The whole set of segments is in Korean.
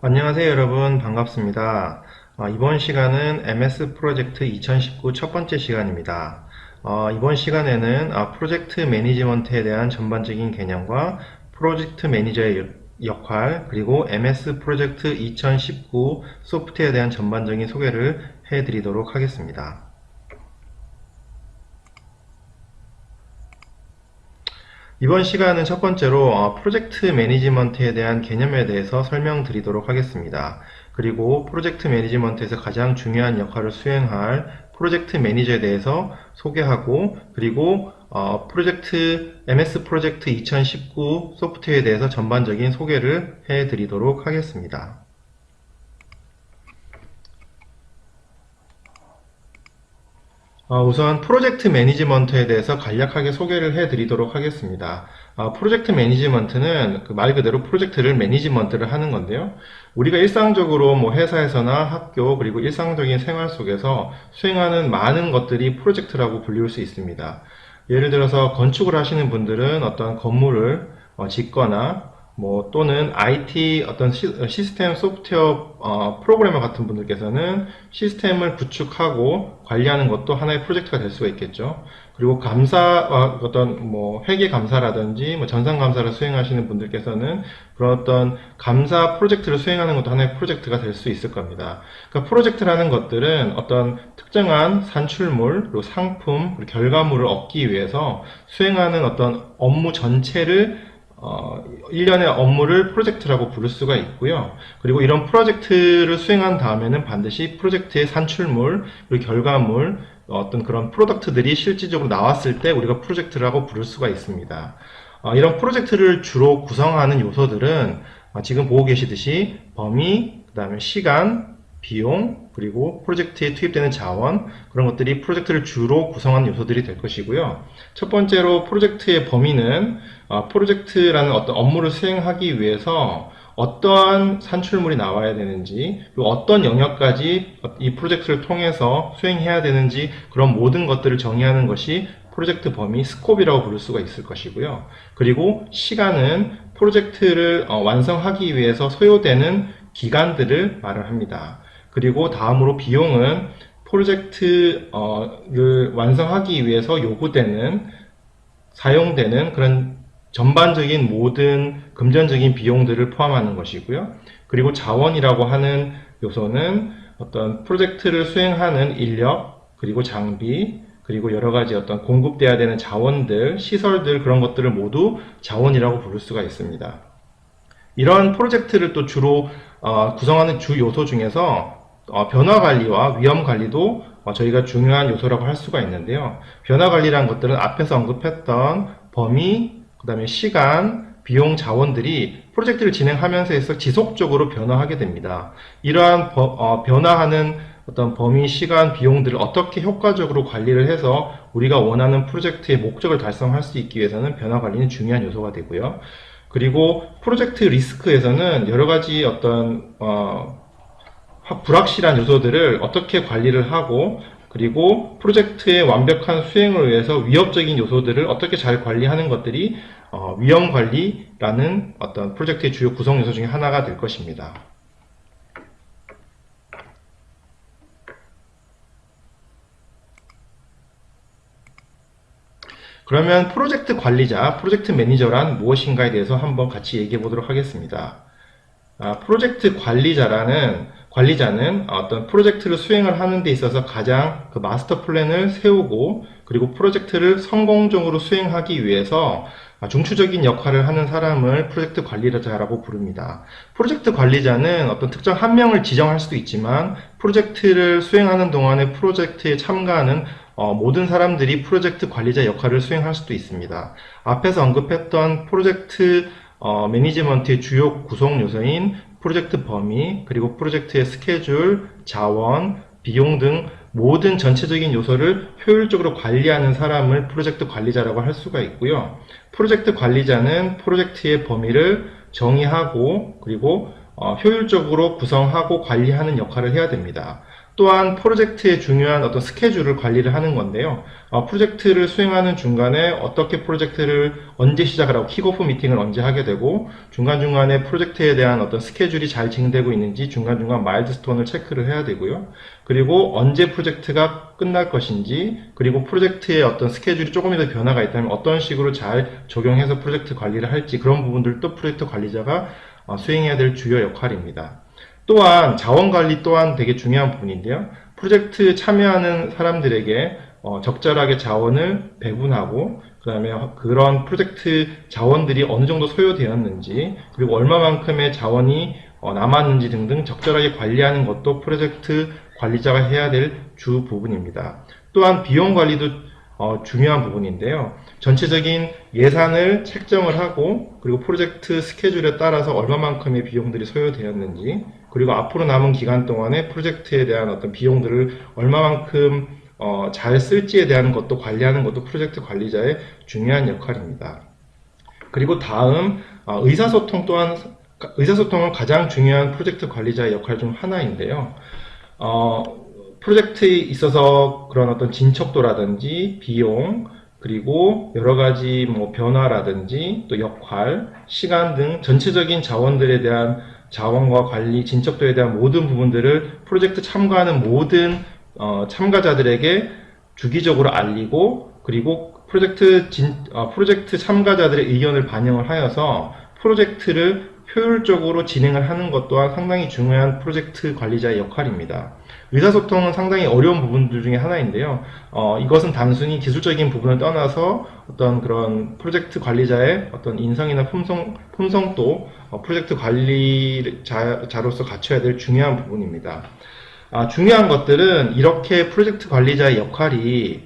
안녕하세요 여러분, 반갑습니다. 이번 시간은 MS 프로젝트 2019 첫 번째 시간입니다. 이번 시간에는 프로젝트 매니지먼트에 대한 전반적인 개념과 프로젝트 매니저의 역할, 그리고 MS 프로젝트 2019 소프트에 대한 전반적인 소개를 해드리도록 하겠습니다. 이번 시간은 첫 번째로 프로젝트 매니지먼트에 대한 개념에 대해서 설명드리도록 하겠습니다. 그리고 프로젝트 매니지먼트에서 가장 중요한 역할을 수행할 프로젝트 매니저에 대해서 소개하고, 그리고 MS 프로젝트 2019 소프트웨어에 대해서 전반적인 소개를 해드리도록 하겠습니다. 우선 프로젝트 매니지먼트에 대해서 간략하게 소개를 해드리도록 하겠습니다. 프로젝트 매니지먼트는 그 말 그대로 프로젝트를 매니지먼트를 하는 건데요. 우리가 일상적으로 뭐 회사에서나 학교 그리고 일상적인 생활 속에서 수행하는 많은 것들이 프로젝트라고 불릴 수 있습니다. 예를 들어서 건축을 하시는 분들은 어떤 건물을 짓거나 뭐 또는 IT 어떤 시스템 소프트웨어 프로그래머 같은 분들께서는 시스템을 구축하고 관리하는 것도 하나의 프로젝트가 될 수가 있겠죠. 그리고 어떤 뭐 회계 감사라든지 뭐 전산 감사를 수행하시는 분들께서는 그런 어떤 감사 프로젝트를 수행하는 것도 하나의 프로젝트가 될 수 있을 겁니다. 그러니까 프로젝트라는 것들은 어떤 특정한 산출물, 그리고 상품, 그리고 결과물을 얻기 위해서 수행하는 어떤 업무 전체를 일련의 업무를 프로젝트라고 부를 수가 있고요. 그리고 이런 프로젝트를 수행한 다음에는 반드시 프로젝트의 산출물, 그리고 결과물, 어떤 그런 프로덕트들이 실질적으로 나왔을 때 우리가 프로젝트라고 부를 수가 있습니다. 이런 프로젝트를 주로 구성하는 요소들은 지금 보고 계시듯이 범위, 그 다음에 시간, 비용, 그리고 프로젝트에 투입되는 자원, 그런 것들이 프로젝트를 주로 구성하는 요소들이 될 것이고요. 첫 번째로 프로젝트의 범위는 프로젝트라는 어떤 업무를 수행하기 위해서 어떠한 산출물이 나와야 되는지, 그리고 어떤 영역까지 이 프로젝트를 통해서 수행해야 되는지, 그런 모든 것들을 정의하는 것이 프로젝트 범위 스콥이라고 부를 수가 있을 것이고요. 그리고 시간은 프로젝트를 완성하기 위해서 소요되는 기간들을 말을 합니다. 그리고 다음으로 비용은 프로젝트를 완성하기 위해서 요구되는, 사용되는 그런 전반적인 모든 금전적인 비용들을 포함하는 것이고요. 그리고 자원이라고 하는 요소는 어떤 프로젝트를 수행하는 인력, 그리고 장비, 그리고 여러 가지 어떤 공급돼야 되는 자원들, 시설들, 그런 것들을 모두 자원이라고 부를 수가 있습니다. 이러한 프로젝트를 또 주로 구성하는 주 요소 중에서 변화 관리와 위험 관리도 저희가 중요한 요소라고 할 수가 있는데요. 변화 관리라는 것들은 앞에서 언급했던 범위, 그 다음에 시간, 비용, 자원들이 프로젝트를 진행하면서 지속적으로 변화하게 됩니다. 이러한 변화하는 어떤 범위, 시간, 비용들을 어떻게 효과적으로 관리를 해서 우리가 원하는 프로젝트의 목적을 달성할 수 있기 위해서는 변화 관리는 중요한 요소가 되고요. 그리고 프로젝트 리스크에서는 여러 가지 어떤 불확실한 요소들을 어떻게 관리를 하고, 그리고 프로젝트의 완벽한 수행을 위해서 위협적인 요소들을 어떻게 잘 관리하는 것들이 위험 관리라는 어떤 프로젝트의 주요 구성 요소 중에 하나가 될 것입니다. 그러면 프로젝트 관리자, 프로젝트 매니저란 무엇인가에 대해서 한번 같이 얘기해 보도록 하겠습니다. 프로젝트 관리자는 어떤 프로젝트를 수행을 하는 데 있어서 가장 그 마스터 플랜을 세우고, 그리고 프로젝트를 성공적으로 수행하기 위해서 중추적인 역할을 하는 사람을 프로젝트 관리자라고 부릅니다. 프로젝트 관리자는 어떤 특정 한 명을 지정할 수도 있지만, 프로젝트를 수행하는 동안에 프로젝트에 참가하는 모든 사람들이 프로젝트 관리자 역할을 수행할 수도 있습니다. 앞에서 언급했던 프로젝트 매니지먼트의 주요 구성 요소인 프로젝트 범위, 그리고 프로젝트의 스케줄, 자원, 비용 등 모든 전체적인 요소를 효율적으로 관리하는 사람을 프로젝트 관리자라고 할 수가 있고요. 프로젝트 관리자는 프로젝트의 범위를 정의하고, 그리고 효율적으로 구성하고 관리하는 역할을 해야 됩니다. 또한 프로젝트의 중요한 어떤 스케줄을 관리를 하는 건데요. 프로젝트를 수행하는 중간에 어떻게 프로젝트를 언제 시작을 하고 킥오프 미팅을 언제 하게 되고 중간중간에 프로젝트에 대한 어떤 스케줄이 잘 진행되고 있는지 중간중간 마일스톤을 체크를 해야 되고요. 그리고 언제 프로젝트가 끝날 것인지, 그리고 프로젝트의 어떤 스케줄이 조금이라도 변화가 있다면 어떤 식으로 잘 적용해서 프로젝트 관리를 할지, 그런 부분들도 프로젝트 관리자가 수행해야 될 주요 역할입니다. 또한 자원관리 또한 되게 중요한 부분인데요. 프로젝트 참여하는 사람들에게 적절하게 자원을 배분하고, 그 다음에 그런 프로젝트 자원들이 어느 정도 소요되었는지, 그리고 얼마만큼의 자원이 남았는지 등등 적절하게 관리하는 것도 프로젝트 관리자가 해야 될 주 부분입니다. 또한 비용 관리도 중요한 부분인데요. 전체적인 예산을 책정을 하고, 그리고 프로젝트 스케줄에 따라서 얼마만큼의 비용들이 소요되었는지, 그리고 앞으로 남은 기간 동안에 프로젝트에 대한 어떤 비용들을 얼마만큼 잘 쓸지에 대한 것도 관리하는 것도 프로젝트 관리자의 중요한 역할입니다. 그리고 다음 의사소통 또한, 의사소통은 가장 중요한 프로젝트 관리자의 역할 중 하나인데요. 프로젝트에 있어서 그런 어떤 진척도라든지 비용, 그리고 여러 가지 뭐 변화라든지 또 역할, 시간 등 전체적인 자원들에 대한 자원과 관리, 진척도에 대한 모든 부분들을 프로젝트 참가하는 모든 참가자들에게 주기적으로 알리고, 그리고 프로젝트 참가자들의 의견을 반영을 하여서 프로젝트를 효율적으로 진행을 하는 것 또한 상당히 중요한 프로젝트 관리자의 역할입니다. 의사소통은 상당히 어려운 부분들 중에 하나인데요. 이것은 단순히 기술적인 부분을 떠나서 어떤 그런 프로젝트 관리자의 어떤 인성이나 품성도 프로젝트 관리자로서 갖춰야 될 중요한 부분입니다. 중요한 것들은 이렇게 프로젝트 관리자의 역할이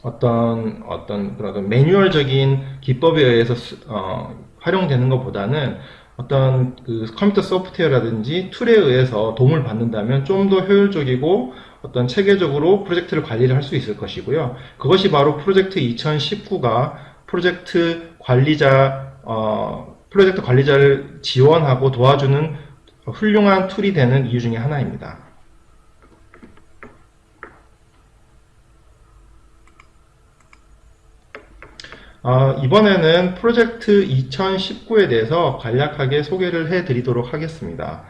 어떤 그런 매뉴얼적인 기법에 의해서 활용되는 것보다는 어떤 그 컴퓨터 소프트웨어라든지 툴에 의해서 도움을 받는다면 좀 더 효율적이고 어떤 체계적으로 프로젝트를 관리를 할 수 있을 것이고요. 그것이 바로 프로젝트 2019가 프로젝트 관리자를 지원하고 도와주는 훌륭한 툴이 되는 이유 중에 하나입니다. 이번에는 프로젝트 2019에 대해서 간략하게 소개를 해드리도록 하겠습니다.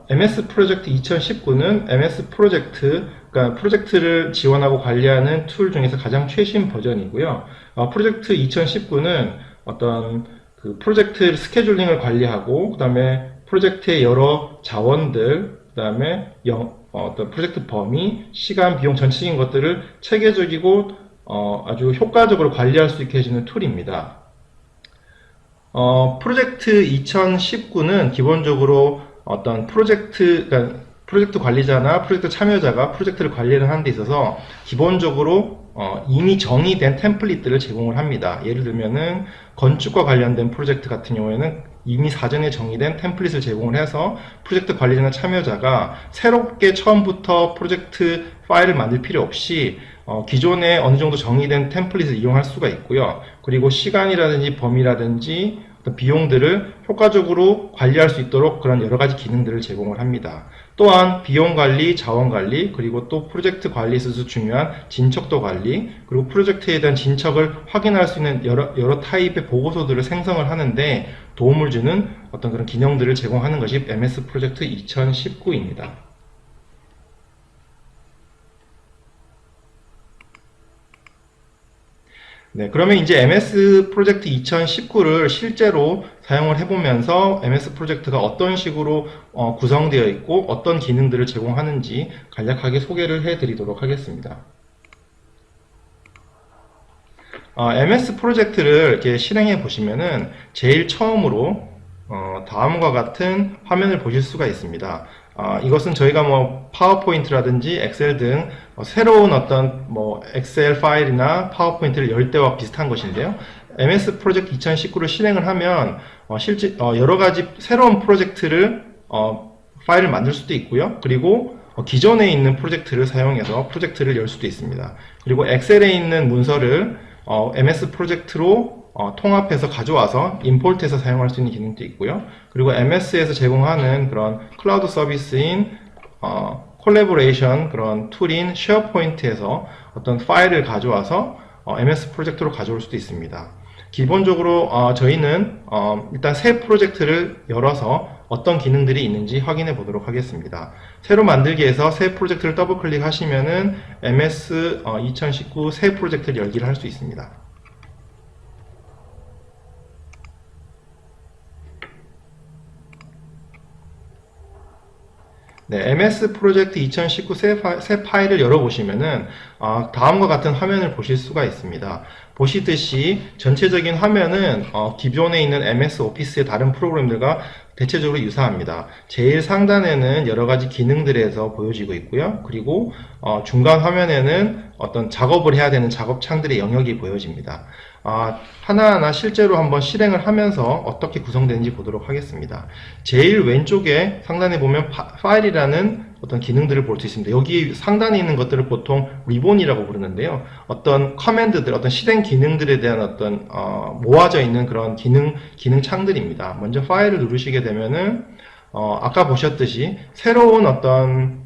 MS 프로젝트 2019는 MS 프로젝트, 그러니까 프로젝트를 지원하고 관리하는 툴 중에서 가장 최신 버전이고요. 프로젝트 2019는 어떤 그 프로젝트 스케줄링을 관리하고, 그 다음에 프로젝트의 여러 자원들, 그 다음에 어떤 프로젝트 범위, 시간, 비용 전체적인 것들을 체계적이고 아주 효과적으로 관리할 수 있게 해주는 툴입니다. 프로젝트 2019는 기본적으로 어떤 그러니까 프로젝트 관리자나 프로젝트 참여자가 프로젝트를 관리를 하는 데 있어서 기본적으로 이미 정의된 템플릿들을 제공을 합니다. 예를 들면은 건축과 관련된 프로젝트 같은 경우에는 이미 사전에 정의된 템플릿을 제공을 해서 프로젝트 관리자나 참여자가 새롭게 처음부터 프로젝트 파일을 만들 필요 없이 기존에 어느 정도 정의된 템플릿을 이용할 수가 있고요. 그리고 시간이라든지 범위라든지 비용들을 효과적으로 관리할 수 있도록 그런 여러 가지 기능들을 제공을 합니다. 또한 비용 관리, 자원 관리, 그리고 또 프로젝트 관리에 있어서 중요한 진척도 관리, 그리고 프로젝트에 대한 진척을 확인할 수 있는 여러 타입의 보고서들을 생성을 하는데 도움을 주는 어떤 그런 기능들을 제공하는 것이 MS 프로젝트 2019입니다. 네, 그러면 이제 MS 프로젝트 2019를 실제로 사용을 해보면서 MS 프로젝트가 어떤 식으로 구성되어 있고 어떤 기능들을 제공하는지 간략하게 소개를 해드리도록 하겠습니다. MS 프로젝트를 이렇게 실행해 보시면은 제일 처음으로 다음과 같은 화면을 보실 수가 있습니다. 이것은 저희가 뭐 파워포인트라든지 엑셀 등 새로운 어떤 뭐 엑셀 파일이나 파워포인트를 열 때와 비슷한 것인데요. MS 프로젝트 2019를 실행을 하면 실제 여러 가지 새로운 프로젝트를 파일을 만들 수도 있고요. 그리고 기존에 있는 프로젝트를 사용해서 프로젝트를 열 수도 있습니다. 그리고 엑셀에 있는 문서를 MS 프로젝트로 통합해서 가져와서 임포트해서 사용할 수 있는 기능도 있고요. 그리고 MS에서 제공하는 그런 클라우드 서비스인 콜래보레이션 그런 툴인 쉐어포인트에서 어떤 파일을 가져와서 MS 프로젝트로 가져올 수도 있습니다. 기본적으로 저희는 일단 새 프로젝트를 열어서 어떤 기능들이 있는지 확인해 보도록 하겠습니다. 새로 만들기에서 새 프로젝트를 더블 클릭하시면은 MS 2019 새 프로젝트를 열기를 할 수 있습니다. 네, MS 프로젝트 2019 새 파일을 열어보시면은 다음과 같은 화면을 보실 수가 있습니다. 보시듯이 전체적인 화면은 기존에 있는 MS 오피스의 다른 프로그램들과 대체적으로 유사합니다. 제일 상단에는 여러 가지 기능들에서 보여지고 있고요. 그리고 중간 화면에는 어떤 작업을 해야 되는 작업창들의 영역이 보여집니다. 하나하나 실제로 한번 실행을 하면서 어떻게 구성되는지 보도록 하겠습니다. 제일 왼쪽에 상단에 보면 파일이라는 어떤 기능들을 볼 수 있습니다. 여기 상단에 있는 것들을 보통 리본이라고 부르는데요. 어떤 커맨드들, 어떤 실행 기능들에 대한 어떤 모아져 있는 그런 기능창들입니다. 먼저 파일을 누르시게 되면은 아까 보셨듯이 새로운 어떤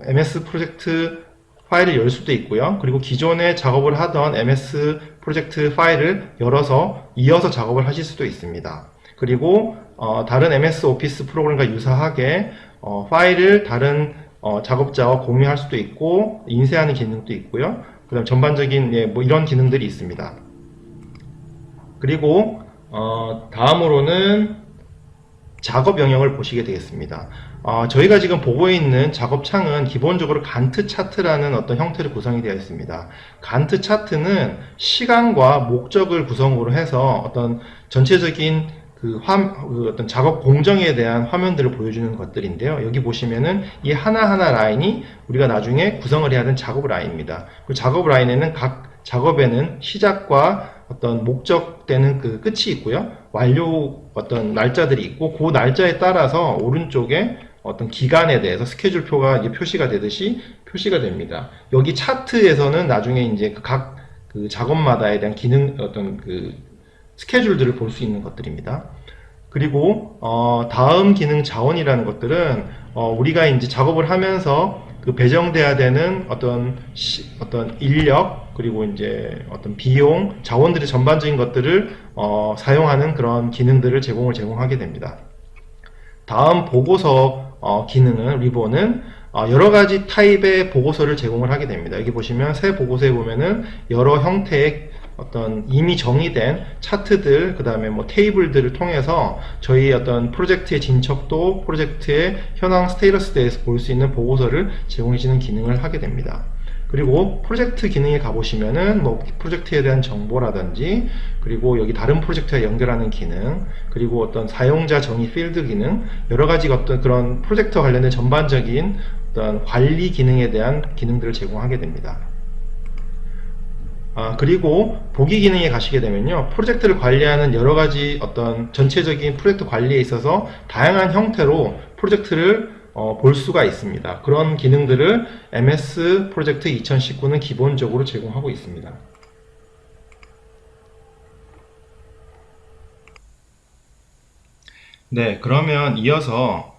MS 프로젝트 파일을 열 수도 있고요. 그리고 기존에 작업을 하던 MS 프로젝트 파일을 열어서 이어서 작업을 하실 수도 있습니다. 그리고 다른 MS 오피스 프로그램과 유사하게 파일을 다른 작업자와 공유할 수도 있고 인쇄하는 기능도 있고요. 그 다음 전반적인 뭐 이런 기능들이 있습니다. 그리고 다음으로는 작업 영역을 보시게 되겠습니다. 저희가 지금 보고 있는 작업창은 기본적으로 간트 차트라는 어떤 형태로 구성이 되어 있습니다. 간트 차트는 시간과 목적을 구성으로 해서 어떤 전체적인 어떤 작업 공정에 대한 화면들을 보여주는 것들인데요. 여기 보시면은 이 하나하나 라인이 우리가 나중에 구성을 해야 하는 작업 라인입니다. 그 작업 라인에는 각 작업에는 시작과 어떤 목적되는 그 끝이 있고요. 완료 어떤 날짜들이 있고 그 날짜에 따라서 오른쪽에 어떤 기간에 대해서 스케줄표가 이제 표시가 되듯이 표시가 됩니다. 여기 차트에서는 나중에 이제 각 작업마다에 대한 기능 어떤 스케줄들을 볼 수 있는 것들입니다. 그리고 다음 기능 자원이라는 것들은 우리가 이제 작업을 하면서 배정돼야 되는 어떤 인력 그리고 이제 어떤 비용 자원들의 전반적인 것들을 사용하는 그런 기능들을 제공하게 됩니다. 다음 보고서 기능은 리본은 여러 가지 타입의 보고서를 제공을 하게 됩니다. 여기 보시면 새 보고서에 보면은 여러 형태의 어떤 이미 정의된 차트들, 그 다음에 뭐 테이블들을 통해서 저희 어떤 프로젝트의 진척도, 프로젝트의 현황 스테이터스에 대해서 볼 수 있는 보고서를 제공해주는 기능을 하게 됩니다. 그리고 프로젝트 기능에 가보시면은 뭐 프로젝트에 대한 정보라든지 그리고 여기 다른 프로젝트와 연결하는 기능 그리고 어떤 사용자 정의 필드 기능 여러 가지 어떤 그런 프로젝트와 관련된 전반적인 어떤 관리 기능에 대한 기능들을 제공하게 됩니다. 그리고 보기 기능에 가시게 되면요. 프로젝트를 관리하는 여러 가지 어떤 전체적인 프로젝트 관리에 있어서 다양한 형태로 프로젝트를 볼 수가 있습니다. 그런 기능들을 MS 프로젝트 2019는 기본적으로 제공하고 있습니다. 네, 그러면 이어서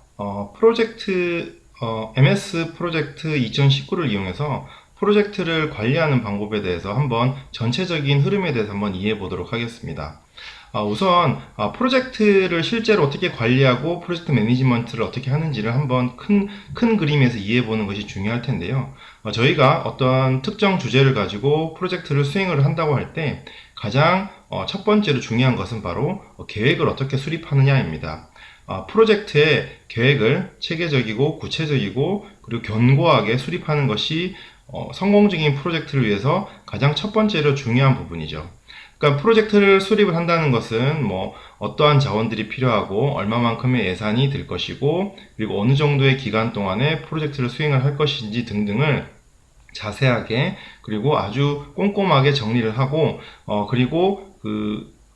MS 프로젝트 2019를 이용해서 프로젝트를 관리하는 방법에 대해서 한번 전체적인 흐름에 대해서 한번 이해해 보도록 하겠습니다. 우선 프로젝트를 실제로 어떻게 관리하고 프로젝트 매니지먼트를 어떻게 하는지를 한번 큰 그림에서 이해해 보는 것이 중요할 텐데요. 저희가 어떤 특정 주제를 가지고 프로젝트를 수행을 한다고 할 때 가장 첫 번째로 중요한 것은 바로 계획을 어떻게 수립하느냐입니다. 프로젝트의 계획을 체계적이고 구체적이고 그리고 견고하게 수립하는 것이 성공적인 프로젝트를 위해서 가장 첫 번째로 중요한 부분이죠. 그러니까 프로젝트를 수립을 한다는 것은 뭐 어떠한 자원들이 필요하고 얼마만큼의 예산이 들 것이고 그리고 어느 정도의 기간 동안에 프로젝트를 수행을 할 것인지 등등을 자세하게 그리고 아주 꼼꼼하게 정리를 하고 그리고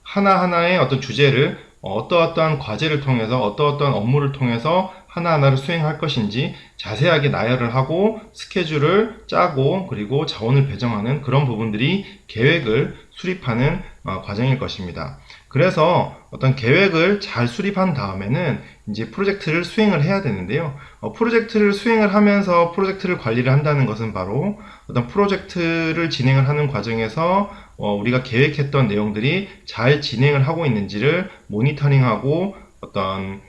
하나하나의 어떤 주제를 어떠어떠한 과제를 통해서 어떠어떠한 업무를 통해서 하나하나를 수행할 것인지 자세하게 나열을 하고 스케줄을 짜고 그리고 자원을 배정하는 그런 부분들이 계획을 수립하는 과정일 것입니다. 그래서 어떤 계획을 잘 수립한 다음에는 이제 프로젝트를 수행을 해야 되는데요. 프로젝트를 수행을 하면서 프로젝트를 관리를 한다는 것은 바로 어떤 프로젝트를 진행을 하는 과정에서 우리가 계획했던 내용들이 잘 진행을 하고 있는지를 모니터링하고 어떤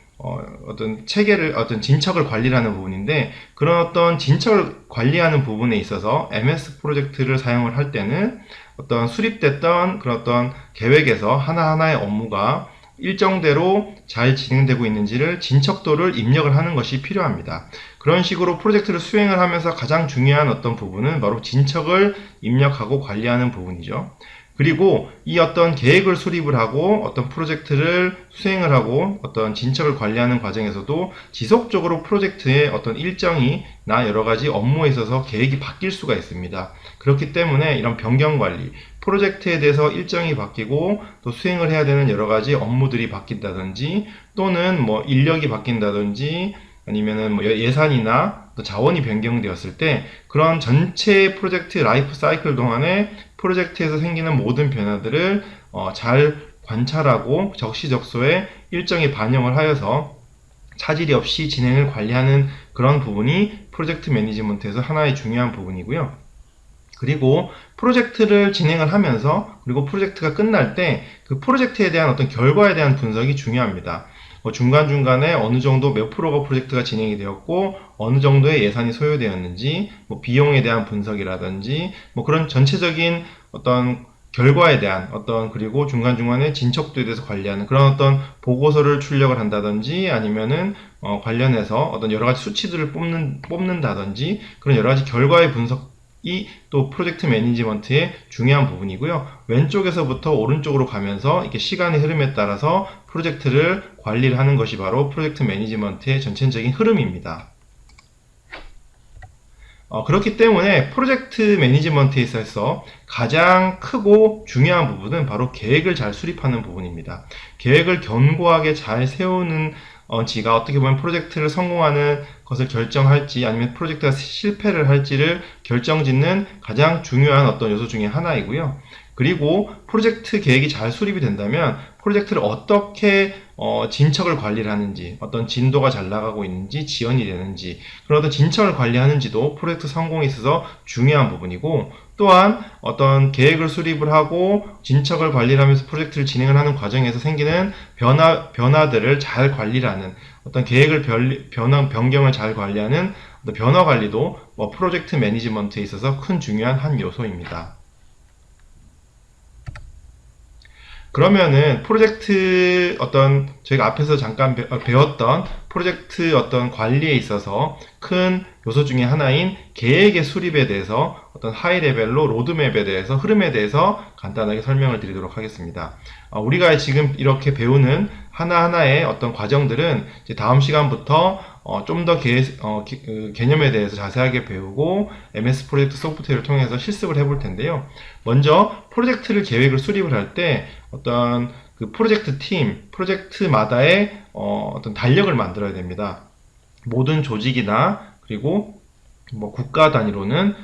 체계를, 어떤 진척을 관리하는 부분인데, 그런 어떤 진척을 관리하는 부분에 있어서 MS 프로젝트를 사용을 할 때는 어떤 수립됐던 그런 어떤 계획에서 하나하나의 업무가 일정대로 잘 진행되고 있는지를 진척도를 입력을 하는 것이 필요합니다. 그런 식으로 프로젝트를 수행을 하면서 가장 중요한 어떤 부분은 바로 진척을 입력하고 관리하는 부분이죠. 그리고 이 어떤 계획을 수립을 하고 어떤 프로젝트를 수행을 하고 어떤 진척을 관리하는 과정에서도 지속적으로 프로젝트의 어떤 일정이나 여러 가지 업무에 있어서 계획이 바뀔 수가 있습니다. 그렇기 때문에 이런 변경 관리, 프로젝트에 대해서 일정이 바뀌고 또 수행을 해야 되는 여러 가지 업무들이 바뀐다든지 또는 뭐 인력이 바뀐다든지 아니면은 뭐 예산이나 또 자원이 변경되었을 때 그런 전체 프로젝트 라이프 사이클 동안에 프로젝트에서 생기는 모든 변화들을 잘 관찰하고 적시적소에 일정에 반영을 하여서 차질이 없이 진행을 관리하는 그런 부분이 프로젝트 매니지먼트에서 하나의 중요한 부분이고요. 그리고 프로젝트를 진행을 하면서 그리고 프로젝트가 끝날 때 그 프로젝트에 대한 어떤 결과에 대한 분석이 중요합니다. 중간중간에 어느 정도 몇 프로가 프로젝트가 진행이 되었고 어느 정도의 예산이 소요되었는지 비용에 대한 분석이라든지 그런 전체적인 어떤 결과에 대한 그리고 중간중간에 진척도에 대해서 관리하는 그런 어떤 보고서를 출력을 한다든지 아니면은 관련해서 어떤 여러 가지 수치들을 뽑는다든지 그런 여러 가지 결과의 분석 이 또 프로젝트 매니지먼트의 중요한 부분이고요. 왼쪽에서부터 오른쪽으로 가면서 이렇게 시간의 흐름에 따라서 프로젝트를 관리를 하는 것이 바로 프로젝트 매니지먼트의 전체적인 흐름입니다. 그렇기 때문에 프로젝트 매니지먼트에 있어서 가장 크고 중요한 부분은 바로 계획을 잘 수립하는 부분입니다. 계획을 견고하게 잘 세우는 지가 어떻게 보면 프로젝트를 성공하는 것을 결정할지 아니면 프로젝트가 실패를 할지를 결정짓는 가장 중요한 어떤 요소 중에 하나이고요. 그리고 프로젝트 계획이 잘 수립이 된다면 프로젝트를 어떻게 진척을 관리를 하는지, 어떤 진도가 잘 나가고 있는지, 지연이 되는지, 그런 어떤 진척을 관리하는지도 프로젝트 성공에 있어서 중요한 부분이고, 또한 어떤 계획을 수립을 하고 진척을 관리를 하면서 프로젝트를 진행을 하는 과정에서 생기는 변화들을 잘 관리를 하는 어떤 계획을 변경을 잘 관리하는 변화 관리도 프로젝트 매니지먼트에 있어서 큰 중요한 한 요소입니다. 그러면은 프로젝트 저희가 앞에서 잠깐 배웠던 프로젝트 관리에 있어서 큰 요소 중에 하나인 계획의 수립에 대해서 하이 레벨로 로드맵에 대해서 흐름에 대해서 간단하게 설명을 드리도록 하겠습니다. 우리가 지금 이렇게 배우는 하나하나의 과정들은 이제 다음 시간부터 좀 더 개념에 대해서 자세하게 배우고 MS 프로젝트 소프트웨어를 통해서 실습을 해볼 텐데요. 먼저 프로젝트를 계획을 수립을 할 때 그 프로젝트 팀, 프로젝트마다의 달력을 만들어야 됩니다. 모든 조직이나 그리고 국가 단위로는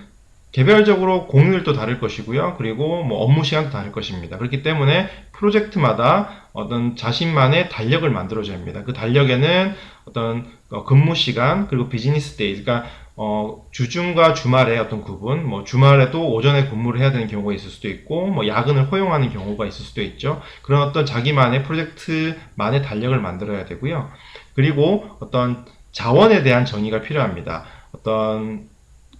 개별적으로 공휴일도 다를 것이고요. 그리고 업무 시간도 다를 것입니다. 그렇기 때문에 프로젝트마다 자신만의 달력을 만들어줘야 합니다. 그 달력에는 근무 시간 그리고 비즈니스 데이, 그러니까 주중과 주말의 구분, 주말에도 오전에 근무를 해야 되는 경우가 있을 수도 있고, 야근을 허용하는 경우가 있을 수도 있죠. 그런 자기만의 프로젝트만의 달력을 만들어야 되고요. 그리고 자원에 대한 정의가 필요합니다.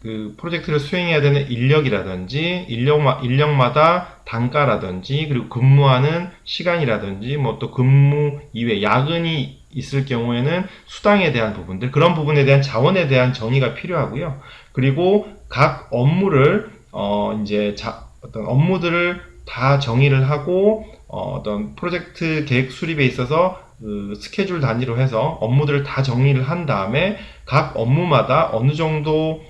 그 프로젝트를 수행해야 되는 인력이라든지 인력마다 단가라든지 그리고 근무하는 시간이라든지 또 근무 이외 야근이 있을 경우에는 수당에 대한 부분들, 그런 부분에 대한 자원에 대한 정의가 필요하고요. 그리고 각 업무를 업무들을 다 정의를 하고 프로젝트 계획 수립에 있어서 그 스케줄 단위로 해서 업무들을 다 정리를 한 다음에 각 업무마다 어느 정도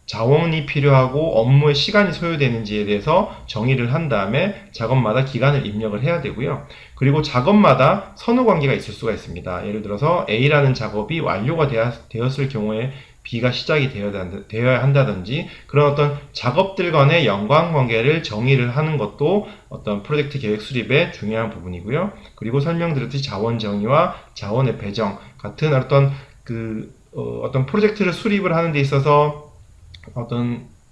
자원이 필요하고 업무의 시간이 소요되는지에 대해서 정의를 한 다음에 작업마다 기간을 입력을 해야 되고요. 그리고 작업마다 선후 관계가 있을 수가 있습니다. 예를 들어서 A라는 작업이 완료가 되었을 경우에 B가 시작이 되어야 한다든지 그런 어떤 작업들 간의 연관관계를 정의를 하는 것도 어떤 프로젝트 계획 수립의 중요한 부분이고요. 그리고 설명드렸듯이 자원 정의와 자원의 배정 같은 어떤 프로젝트를 수립을 하는 데 있어서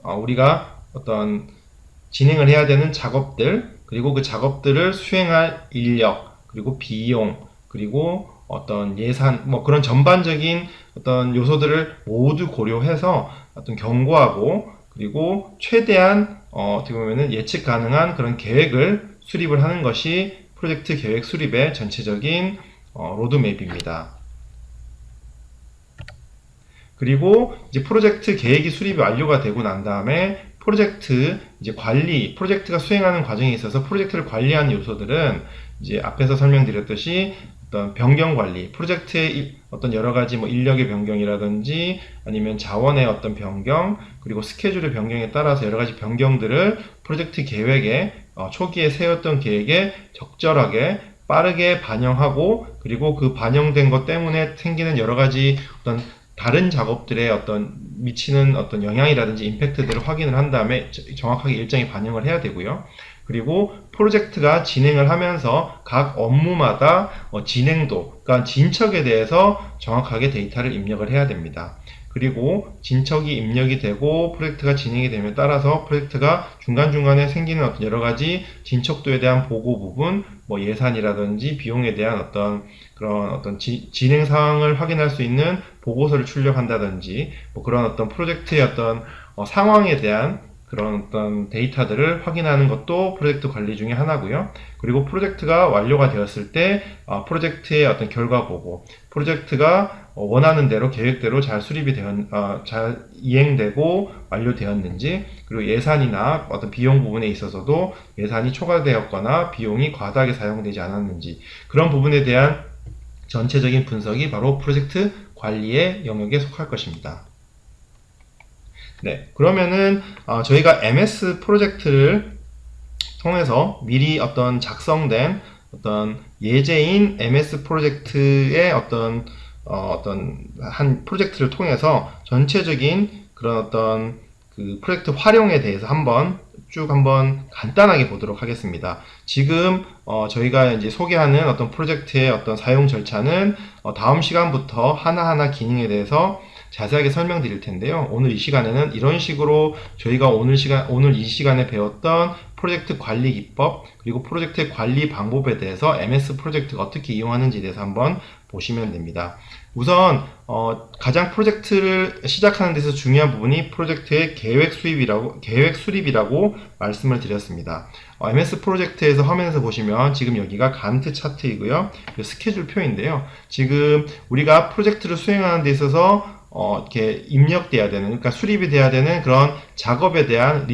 우리가 어떤 진행을 해야 되는 작업들, 그리고 그 작업들을 수행할 인력, 그리고 비용, 그리고 어떤 예산, 뭐 그런 전반적인 어떤 요소들을 모두 고려해서 어떤 견고하고, 그리고 최대한 어떻게 보면은 예측 가능한 그런 계획을 수립을 하는 것이 프로젝트 계획 수립의 전체적인 로드맵입니다. 그리고 이제 프로젝트 계획이 수립이 완료가 되고 난 다음에 프로젝트 이제 관리, 프로젝트가 수행하는 과정에 있어서 프로젝트를 관리하는 요소들은 이제 앞에서 설명드렸듯이 어떤 변경 관리, 프로젝트의 어떤 여러 가지 뭐 인력의 변경이라든지 아니면 자원의 어떤 변경, 그리고 스케줄의 변경에 따라서 여러 가지 변경들을 프로젝트 계획에 초기에 세웠던 계획에 적절하게 빠르게 반영하고, 그리고 그 반영된 것 때문에 생기는 여러 가지 어떤 다른 작업들의 어떤 미치는 어떤 영향이라든지 임팩트들을 확인을 한 다음에 정확하게 일정에 반영을 해야 되고요. 그리고 프로젝트가 진행을 하면서 각 업무마다 진행도, 그러니까 진척에 대해서 정확하게 데이터를 입력을 해야 됩니다. 그리고 진척이 입력이 되고 프로젝트가 진행이 됨에 따라서 프로젝트가 중간중간에 생기는 어떤 여러 가지 진척도에 대한 보고 부분, 뭐 예산이라든지 비용에 대한 그런 어떤 진행 상황을 확인할 수 있는 보고서를 출력한다든지 뭐 그런 어떤 프로젝트의 어떤 상황에 대한 그런 어떤 데이터들을 확인하는 것도 프로젝트 관리 중에 하나고요. 그리고 프로젝트가 완료가 되었을 때 프로젝트의 어떤 결과 보고, 프로젝트가 원하는 대로 계획대로 잘 이행되고 완료되었는지, 그리고 예산이나 어떤 비용 부분에 있어서도 예산이 초과되었거나 비용이 과다하게 사용되지 않았는지, 그런 부분에 대한 전체적인 분석이 바로 프로젝트 관리의 영역에 속할 것입니다. 네, 그러면은 저희가 MS 프로젝트를 통해서 미리 어떤 작성된 어떤 예제인 MS 프로젝트의 어떤 한 프로젝트를 통해서 전체적인 그런 어떤 그 프로젝트 활용에 대해서 한번 간단하게 보도록 하겠습니다. 지금 저희가 이제 소개하는 어떤 프로젝트의 어떤 사용 절차는 다음 시간부터 하나하나 기능에 대해서 자세하게 설명드릴 텐데요. 오늘 이 시간에는 이런 식으로 저희가 오늘 이 시간에 배웠던 프로젝트 관리 기법, 그리고 프로젝트 관리 방법에 대해서 MS 프로젝트가 어떻게 이용하는지에 대해서 한번 보시면 됩니다. 우선 가장 프로젝트를 시작하는 데서 중요한 부분이 프로젝트의 계획 수립이라고 말씀을 드렸습니다. MS 프로젝트에서 화면에서 보시면 지금 여기가 간트 차트이고요. 스케줄 표인데요. 지금 우리가 프로젝트를 수행하는 데 있어서 이렇게 입력돼야 되는, 그러니까 수립이 돼야 되는 그런 작업에 대한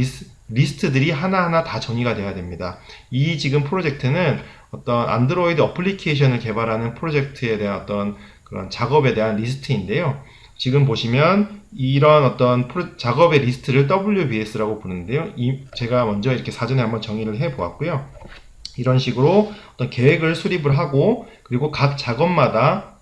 리스트들이 하나하나 다 정의가 돼야 됩니다. 이 지금 프로젝트는 어떤 안드로이드 어플리케이션을 개발하는 프로젝트에 대한 어떤 그런 작업에 대한 리스트인데요. 지금 보시면 이런 어떤 작업의 리스트를 WBS라고 부르는데요. 제가 먼저 이렇게 사전에 한번 정의를 해 보았고요. 이런 식으로 어떤 계획을 수립을 하고, 그리고 각 작업마다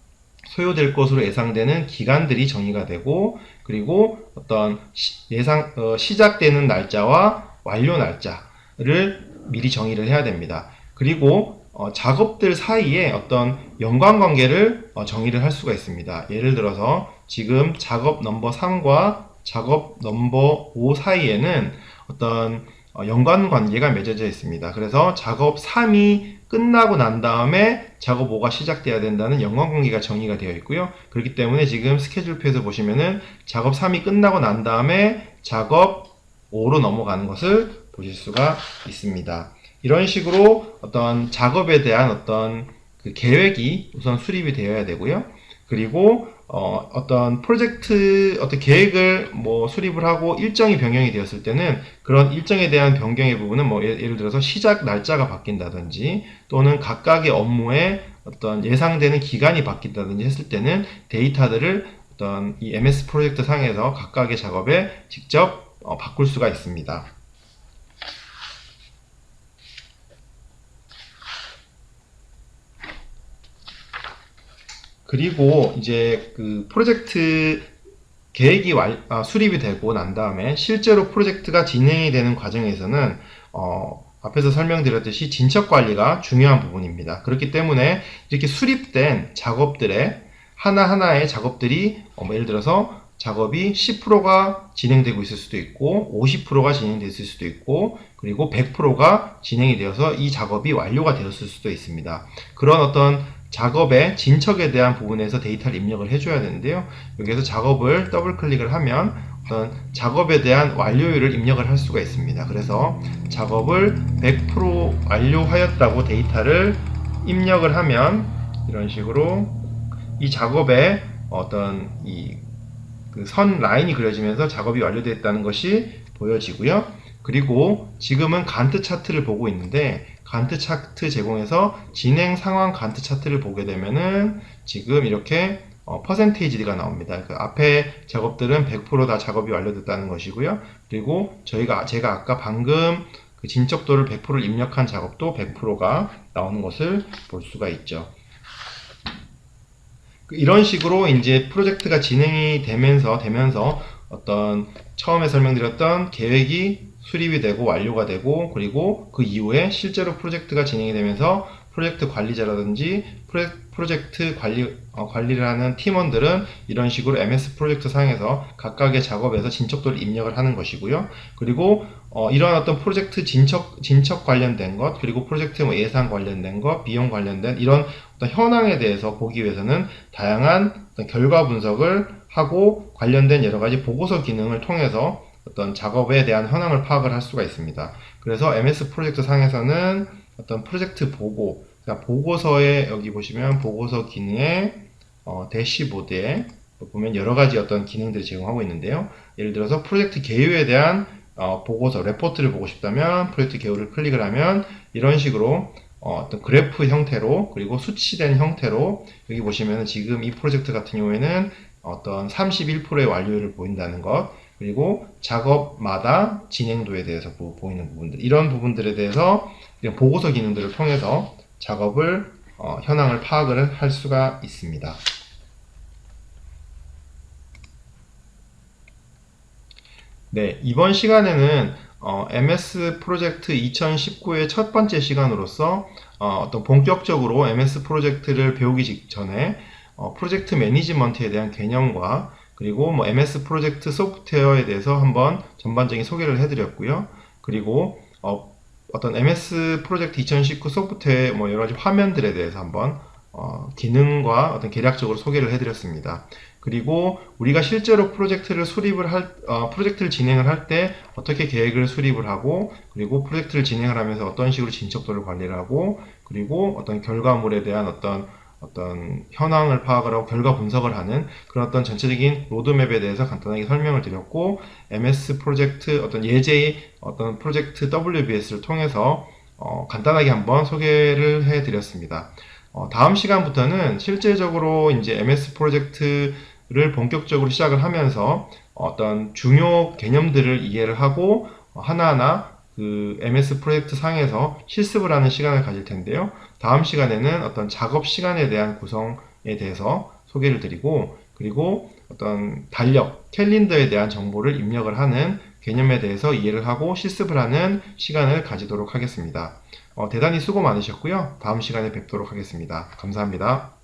소요될 것으로 예상되는 기간들이 정의가 되고, 그리고 어떤 시작되는 날짜와 완료 날짜를 미리 정의를 해야 됩니다. 그리고 작업들 사이에 어떤 연관관계를 정의를 할 수가 있습니다. 예를 들어서 지금 작업 넘버 3과 작업 넘버 5 사이에는 어떤 연관관계가 맺어져 있습니다. 그래서 작업 3이 끝나고 난 다음에 작업 5가 시작돼야 된다는 연관관계가 정의가 되어 있고요. 그렇기 때문에 지금 스케줄표에서 보시면은 작업 3이 끝나고 난 다음에 작업 5로 넘어가는 것을 보실 수가 있습니다. 이런 식으로 어떤 작업에 대한 어떤 그 계획이 우선 수립이 되어야 되고요. 그리고 어떤 계획을 뭐 수립을 하고 일정이 변경이 되었을 때는 그런 일정에 대한 변경의 부분은 뭐 예를 들어서 시작 날짜가 바뀐다든지, 또는 각각의 업무에 어떤 예상되는 기간이 바뀐다든지 했을 때는 데이터들을 어떤 이 MS 프로젝트 상에서 각각의 작업에 직접 바꿀 수가 있습니다. 그리고 이제 그 프로젝트 계획이 수립이 되고 난 다음에 실제로 프로젝트가 진행이 되는 과정에서는 앞에서 설명드렸듯이 진척 관리가 중요한 부분입니다. 그렇기 때문에 이렇게 수립된 작업들의 하나하나의 작업들이 예를 들어서 작업이 10%가 진행되고 있을 수도 있고 50%가 진행됐을 수도 있고 그리고 100%가 진행이 되어서 이 작업이 완료가 되었을 수도 있습니다. 그런 어떤 작업의 진척에 대한 부분에서 데이터를 입력을 해줘야 되는데요. 여기에서 작업을 더블 클릭을 하면 어떤 작업에 대한 완료율을 입력을 할 수가 있습니다. 그래서 작업을 100% 완료하였다고 데이터를 입력을 하면 이런 식으로 이 작업에 어떤 그 선 라인이 그려지면서 작업이 완료됐다는 것이 보여지고요. 그리고 지금은 간트 차트를 보고 있는데 간트 차트 제공해서 진행 상황 간트 차트를 보게 되면은 지금 이렇게 퍼센테이지가 나옵니다. 그 앞에 작업들은 100% 다 작업이 완료됐다는 것이고요. 그리고 제가 아까 방금 그 진척도를 100%를 입력한 작업도 100%가 나오는 것을 볼 수가 있죠. 이런 식으로 이제 프로젝트가 진행이 되면서 어떤 처음에 설명드렸던 계획이 수립이 되고 완료가 되고 그리고 그 이후에 실제로 프로젝트가 진행이 되면서 프로젝트 관리자라든지 프로젝트 관리를 하는 팀원들은 이런 식으로 MS 프로젝트 상에서 각각의 작업에서 진척도를 입력을 하는 것이고요. 그리고 이런 어떤 프로젝트 진척 관련된 것, 그리고 프로젝트 예산 관련된 것, 비용 관련된 이런 어떤 현황에 대해서 보기 위해서는 다양한 어떤 결과 분석을 하고 관련된 여러 가지 보고서 기능을 통해서 어떤 작업에 대한 현황을 파악을 할 수가 있습니다. 그래서 MS 프로젝트 상에서는 어떤 프로젝트 보고, 그러니까 보고서에 여기 보시면 보고서 기능의 대시보드에 보면 여러 가지 어떤 기능들을 제공하고 있는데요. 예를 들어서 프로젝트 개요에 대한 보고서, 레포트를 보고 싶다면 프로젝트 개요를 클릭을 하면 이런 식으로 어떤 그래프 형태로 그리고 수치된 형태로 여기 보시면 지금 이 프로젝트 같은 경우에는 어떤 31%의 완료율을 보인다는 것 그리고 작업마다 진행도에 대해서 보이는 부분들 이런 부분들에 대해서 보고서 기능들을 통해서 작업을 현황을 파악을 할 수가 있습니다. 네, 이번 시간에는 MS 프로젝트 2019의 첫 번째 시간으로서 어떤 본격적으로 MS 프로젝트를 배우기 직전에 프로젝트 매니지먼트에 대한 개념과 그리고 뭐 MS 프로젝트 소프트웨어에 대해서 한번 전반적인 소개를 해드렸고요. 그리고 어떤 MS 프로젝트 2019 소프트웨어 뭐 여러 가지 화면들에 대해서 한번 기능과 어떤 개략적으로 소개를 해드렸습니다. 그리고 우리가 실제로 프로젝트를 프로젝트를 진행을 할 때 어떻게 계획을 수립을 하고 그리고 프로젝트를 진행을 하면서 어떤 식으로 진척도를 관리를 하고 그리고 어떤 결과물에 대한 어떤 현황을 파악을 하고 결과 분석을 하는 그런 어떤 전체적인 로드맵에 대해서 간단하게 설명을 드렸고 MS 프로젝트 어떤 예제의 어떤 프로젝트 WBS를 통해서 간단하게 한번 소개를 해 드렸습니다. 다음 시간부터는 실제적으로 이제 MS 프로젝트를 본격적으로 시작을 하면서 어떤 중요 개념들을 이해를 하고 하나하나 그 MS 프로젝트 상에서 실습을 하는 시간을 가질 텐데요. 다음 시간에는 어떤 작업 시간에 대한 구성에 대해서 소개를 드리고 그리고 어떤 달력, 캘린더에 대한 정보를 입력을 하는 개념에 대해서 이해를 하고 실습을 하는 시간을 가지도록 하겠습니다. 대단히 수고 많으셨고요. 다음 시간에 뵙도록 하겠습니다. 감사합니다.